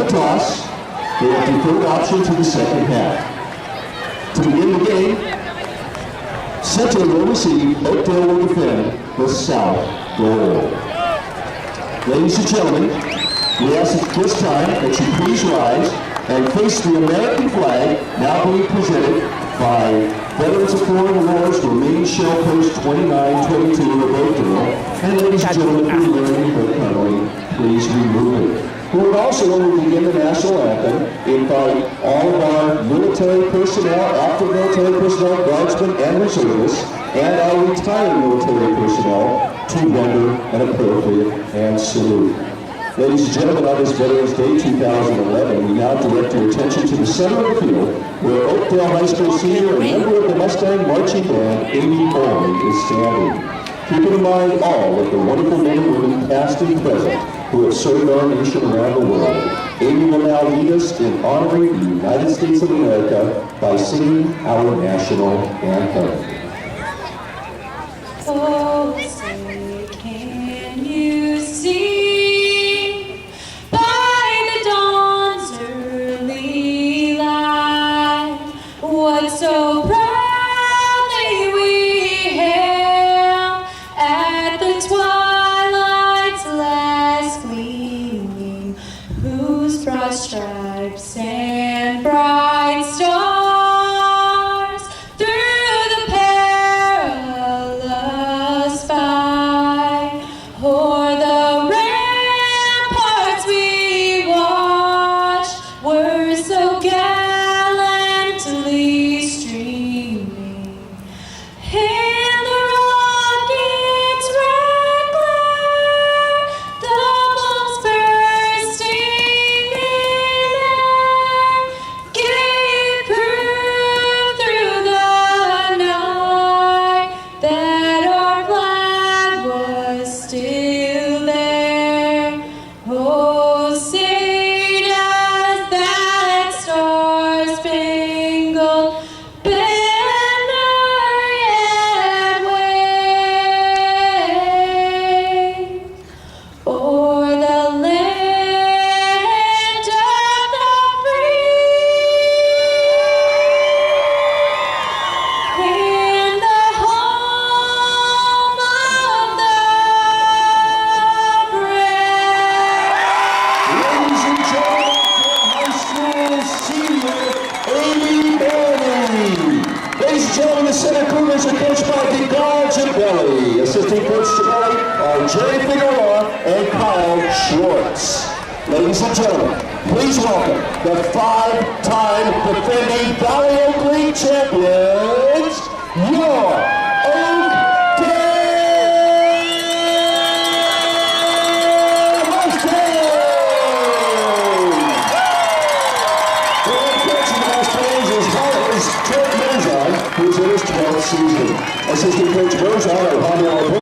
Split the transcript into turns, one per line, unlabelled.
toss, they have deferred option to the second half. To begin the game, Center will receive, Oakdale will defend the south goal. Ladies and gentlemen, we ask at this time that you please rise and face the American flag now being presented by Veterans of Foreign Wars, Marine Shell Post 2922 of Oakdale. And ladies and gentlemen, if you're wearing the covering, please remove it. We would also, when we begin the national anthem, invite all of our military personnel, active military personnel, guardsmen, and reservists, and our retired military personnel to render an appropriate hand salute. Ladies and gentlemen, on this Veterans Day 2011, we now direct your attention to the center of the field, where Oakdale High School senior and member of the Mustang Marching Band, Amy Foley, is standing. Keeping in mind all of the wonderful men and women, past and present, who have served our nation around the world, Amy will now lead us in honoring the United States of America by singing our national anthem.
Oh, say, can you see by the dawn's early light what so proudly we hailed at the twilight's last gleaming, whose broad stripes and bright stars
The Center Cougars are coached by DeGarge and Belly. Assistant coach tonight are Jerry Figueroa and Kyle Schwartz. Ladies and gentlemen, please welcome the five-time defending Valley Oak League champions, your Oakdale Mustangs! The head coach of the Mustangs is Ted Marzon, who's in his 12th season. Assistant coach Marzon,